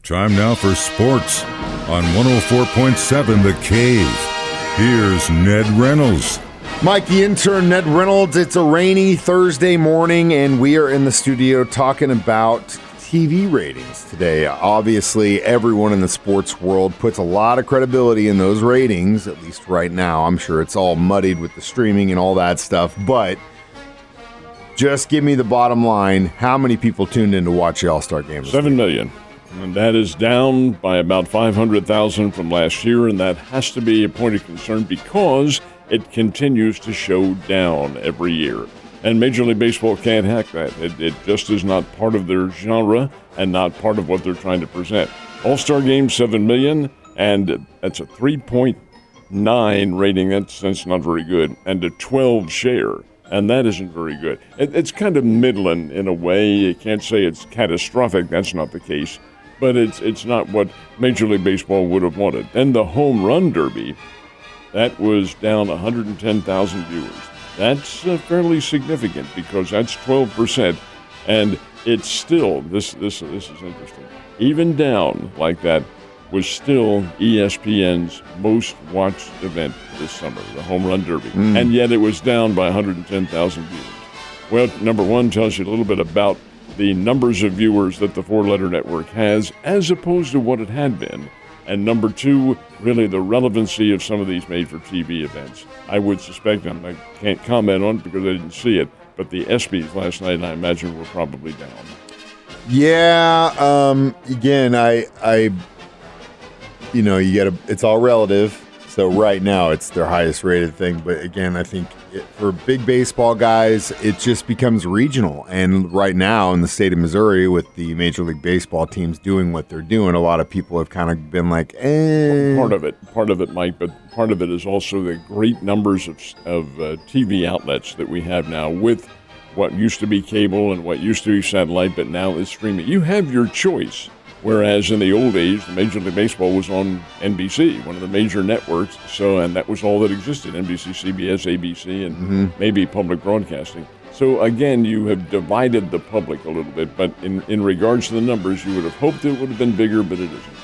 Time now for sports on 104.7 The Cave. Here's Ned Reynolds. Mikey, intern Ned Reynolds. It's a rainy Thursday morning, and we are in the studio talking about TV ratings today. Obviously, everyone in the sports world puts a lot of credibility in those ratings, at least right now. I'm sure it's all muddied with the streaming and all that stuff, but just give me the bottom line. How many people tuned in to watch the All-Star Game? 7 million. And that is down by about 500,000 from last year, and that has to be a point of concern because it continues to show down every year. And Major League Baseball can't hack that. It just is not part of their genre and not part of what they're trying to present. All-Star Game, 7 million, and that's a 3.9 rating. That's not very good. And a 12 share, and that isn't very good. It's kind of middling in a way. You can't say it's catastrophic. That's not the case. But it's not what Major League Baseball would have wanted. And the Home Run Derby, that was down 110,000 viewers. That's fairly significant because that's 12%, and it's still, this is interesting, even down like that was still ESPN's most watched event this summer, the Home Run Derby, and yet it was down by 110,000 viewers. Well, number one tells you a little bit about the numbers of viewers that the four-letter network has as opposed to what it had been. And number two, really the relevancy of some of these made-for-TV events. I would suspect, I can't comment on it because I didn't see it, but the ESPYs last night, I imagine, were probably down. Yeah, again, it's all relative. So right now, it's their highest rated thing. But again, I think for big baseball guys, it just becomes regional. And right now in the state of Missouri, with the Major League Baseball teams doing what they're doing, a lot of people have kind of been like, eh. Part of it, Mike, but part of it is also the great numbers of TV outlets that we have now with what used to be cable and what used to be satellite, but now is streaming. You have your choice. Whereas in the old days, the Major League Baseball was on NBC, one of the major networks, and that was all that existed, NBC, CBS, ABC, and maybe public broadcasting. So again, you have divided the public a little bit, but in regards to the numbers, you would have hoped it would have been bigger, but it isn't.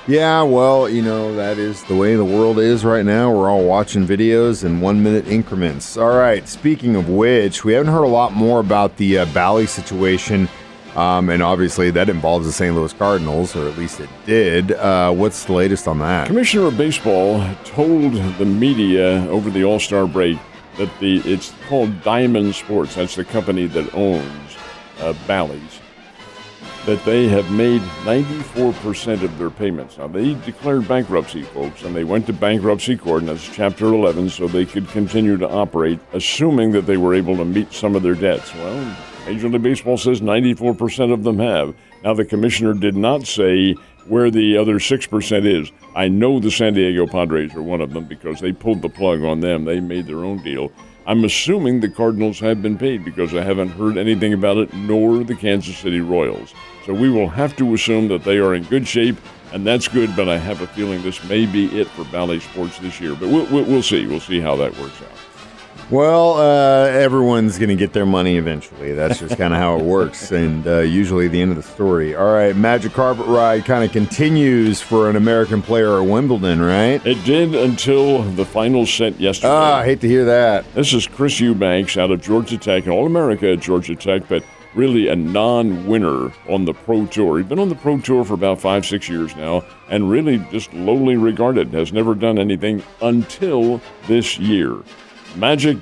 Yeah, well, that is the way the world is right now. We're all watching videos in 1-minute increments. All right, speaking of which, we haven't heard a lot more about the Bally situation. And obviously that involves the St. Louis Cardinals, or at least it did. What's the latest on that? Commissioner of Baseball told the media over the All-Star break that it's called Diamond Sports, that's the company that owns Bally's, that they have made 94% of their payments. Now, they declared bankruptcy, folks, and they went to bankruptcy court, and that's Chapter 11, so they could continue to operate, assuming that they were able to meet some of their debts. Well, Major League Baseball says 94% of them have. Now, the commissioner did not say where the other 6% is. I know the San Diego Padres are one of them because they pulled the plug on them. They made their own deal. I'm assuming the Cardinals have been paid because I haven't heard anything about it, nor the Kansas City Royals. So we will have to assume that they are in good shape, and that's good, but I have a feeling this may be it for Bally Sports this year. But we'll see. We'll see how that works out. Well, everyone's going to get their money eventually. That's just kind of how it works, and usually the end of the story. All right, Magic Carpet Ride kind of continues for an American player at Wimbledon, right? It did until the final set yesterday. I hate to hear that. This is Chris Eubanks out of Georgia Tech, an All-America at Georgia Tech, but really a non-winner on the Pro Tour. He's been on the Pro Tour for about 5-6 years now, and really just lowly regarded, has never done anything until this year. Magic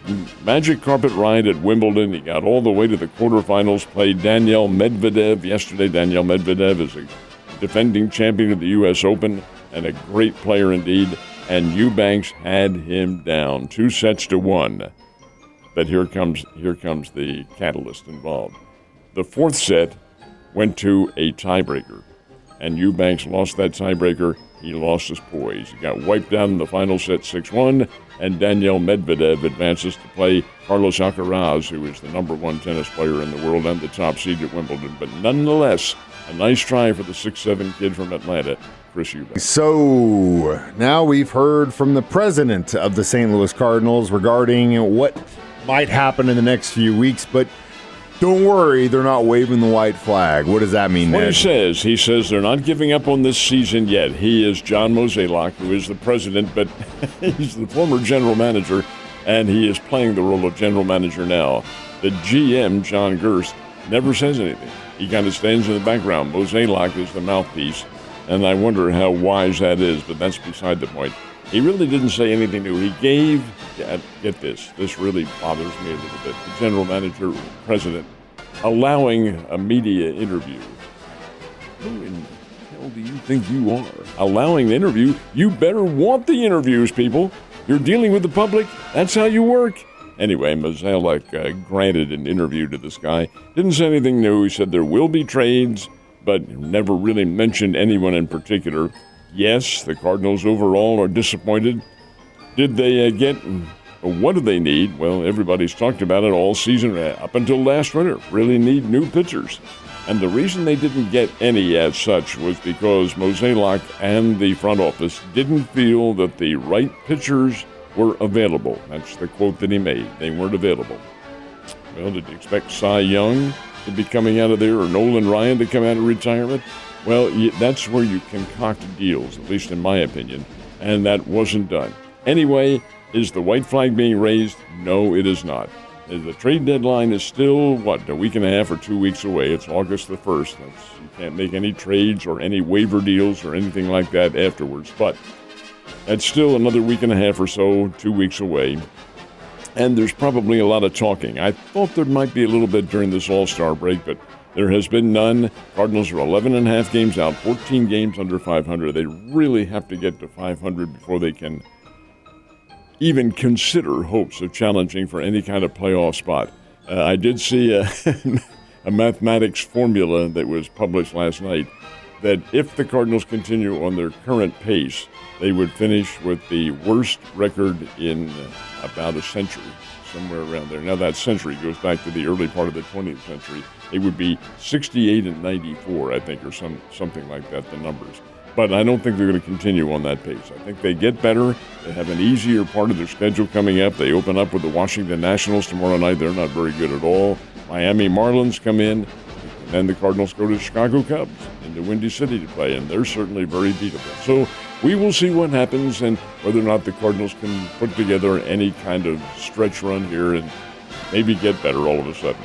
Carpet Ride at Wimbledon. He got all the way to the quarterfinals, played Daniel Medvedev yesterday. Daniel Medvedev is a defending champion of the U.S. Open and a great player indeed. And Eubanks had him down 2-1. But here comes the catalyst involved. The fourth set went to a tiebreaker, and Eubanks lost that tiebreaker. He lost his poise. He got wiped out in the final set 6-1, and Daniel Medvedev advances to play Carlos Alcaraz, who is the number one tennis player in the world and the top seed at Wimbledon. But nonetheless, a nice try for the 6'7" kid from Atlanta, Chris Eubanks. So now we've heard from the president of the St. Louis Cardinals regarding what might happen in the next few weeks, but Don't worry, they're not waving the white flag. What does that mean, What Ned? he says, they're not giving up on this season yet. He is John Mozeliak, who is the president, but he's the former general manager, and he is playing the role of general manager now. The GM, John Gerst, never says anything. He kind of stands in the background. Mozeliak is the mouthpiece, and I wonder how wise that is, but that's beside the point. He really didn't say anything new. He gave, get this really bothers me a little bit, the general manager, president, allowing a media interview. Who in the hell do you think you are? Allowing the interview? You better want the interviews, people. You're dealing with the public. That's how you work. Anyway, Mozeliak granted an interview to this guy. Didn't say anything new. He said there will be trades, but never really mentioned anyone in particular. Yes, the Cardinals overall are disappointed. Did they what do they need? Well, everybody's talked about it all season up until last winter. Really need new pitchers. And the reason they didn't get any as such was because Mozeliak and the front office didn't feel that the right pitchers were available. That's the quote that he made. They weren't available. Well, did you expect Cy Young to be coming out of there or Nolan Ryan to come out of retirement? Well, that's where you concoct deals, at least in my opinion, and that wasn't done. Anyway, is the white flag being raised? No, it is not. The trade deadline is still, a week and a half or 2 weeks away. It's August the 1st. You can't make any trades or any waiver deals or anything like that afterwards, but that's still another week and a half or so, 2 weeks away. And there's probably a lot of talking. I thought there might be a little bit during this All-Star break, but there has been none. Cardinals are 11 and a half games out, 14 games under 500. They really have to get to 500 before they can even consider hopes of challenging for any kind of playoff spot. I did see a mathematics formula that was published last night that if the Cardinals continue on their current pace, they would finish with the worst record in about a century, somewhere around there. Now that century goes back to the early part of the 20th century. It would be 68 and 94, I think, or something like that, the numbers. But I don't think they're going to continue on that pace. I think they get better. They have an easier part of their schedule coming up. They open up with the Washington Nationals tomorrow night. They're not very good at all. Miami Marlins come in. And then the Cardinals go to the Chicago Cubs into Windy City to play, and they're certainly very beatable. So we will see what happens and whether or not the Cardinals can put together any kind of stretch run here and maybe get better all of a sudden.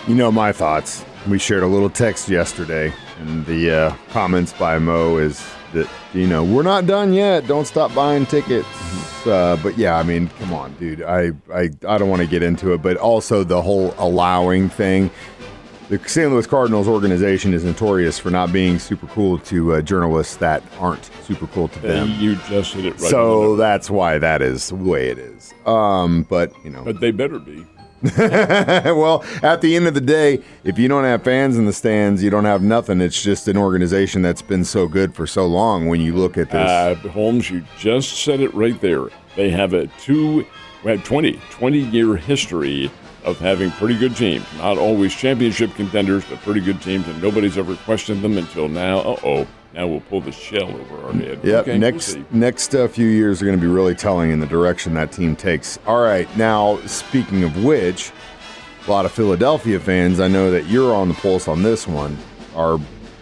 You know my thoughts. We shared a little text yesterday, and the comments by Mo is that, we're not done yet. Don't stop buying tickets. But yeah, I mean, come on, dude. I don't want to get into it, but also the whole allowing thing. The St. Louis Cardinals organization is notorious for not being super cool to journalists that aren't super cool to them. You just hit it right. So that's why that is the way it is. But they better be. Well, at the end of the day, if you don't have fans in the stands, you don't have nothing. It's just an organization that's been so good for so long when you look at this. Holmes, you just said it right there. They have a 20-year history of having pretty good teams. Not always championship contenders, but pretty good teams, and nobody's ever questioned them until now. Now we'll pull the shell over our head. Yep, okay, next few years are going to be really telling in the direction that team takes. All right, now, speaking of which, a lot of Philadelphia fans, I know that you're on the pulse on this one, are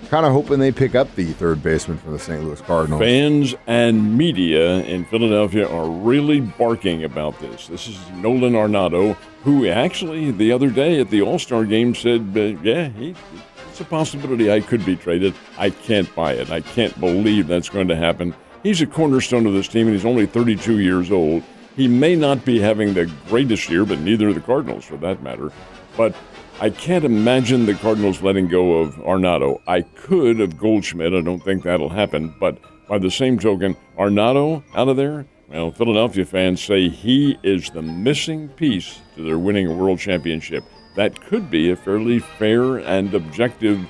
kind of hoping they pick up the third baseman for the St. Louis Cardinals. Fans and media in Philadelphia are really barking about this. This is Nolan Arenado, who actually the other day at the All-Star game said, it's a possibility I could be traded. I can't buy it. I can't believe that's going to happen. He's a cornerstone of this team, and he's only 32 years old. He may not be having the greatest year, but neither are the Cardinals for that matter. But I can't imagine the Cardinals letting go of Arenado. I could of Goldschmidt. I don't think that'll happen. But by the same token, Arenado out of there? Well, Philadelphia fans say he is the missing piece to their winning a world championship. That could be a fairly fair and objective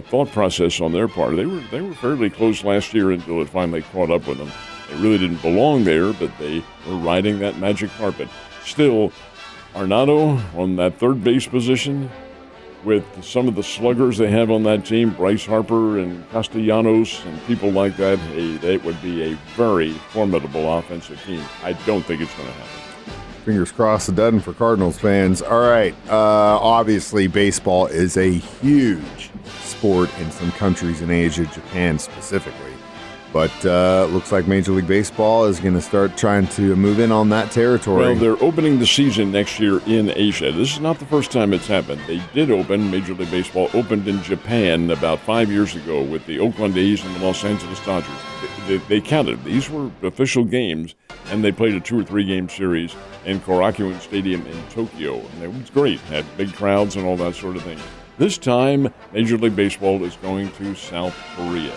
thought process on their part. They were fairly close last year until it finally caught up with them. They really didn't belong there, but they were riding that magic carpet. Still, Arenado on that third base position with some of the sluggers they have on that team, Bryce Harper and Castellanos and people like that, it would be a very formidable offensive team. I don't think it's going to happen. Fingers crossed it doesn't for Cardinals fans. All right. Obviously, baseball is a huge sport in some countries in Asia, Japan specifically. But looks like Major League Baseball is going to start trying to move in on that territory. Well, they're opening the season next year in Asia. This is not the first time it's happened. They did open, Major League Baseball opened in Japan about 5 years ago with the Oakland A's and the Los Angeles Dodgers. They counted. These were official games, and they played a 2 or 3 game series in Korakuen Stadium in Tokyo. And it was great. Had big crowds and all that sort of thing. This time, Major League Baseball is going to South Korea.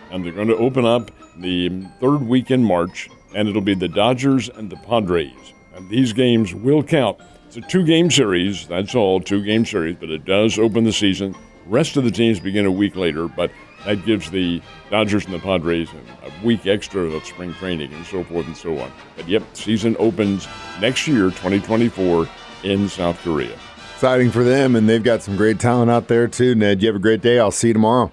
And they're going to open up the third week in March, and it'll be the Dodgers and the Padres. And these games will count. It's a 2-game series. That's all, 2-game series, but it does open the season. Rest of the teams begin a week later, but that gives the Dodgers and the Padres a week extra of spring training and so forth and so on. But, yep, season opens next year, 2024, in South Korea. Exciting for them, and they've got some great talent out there too, Ned. You have a great day. I'll see you tomorrow.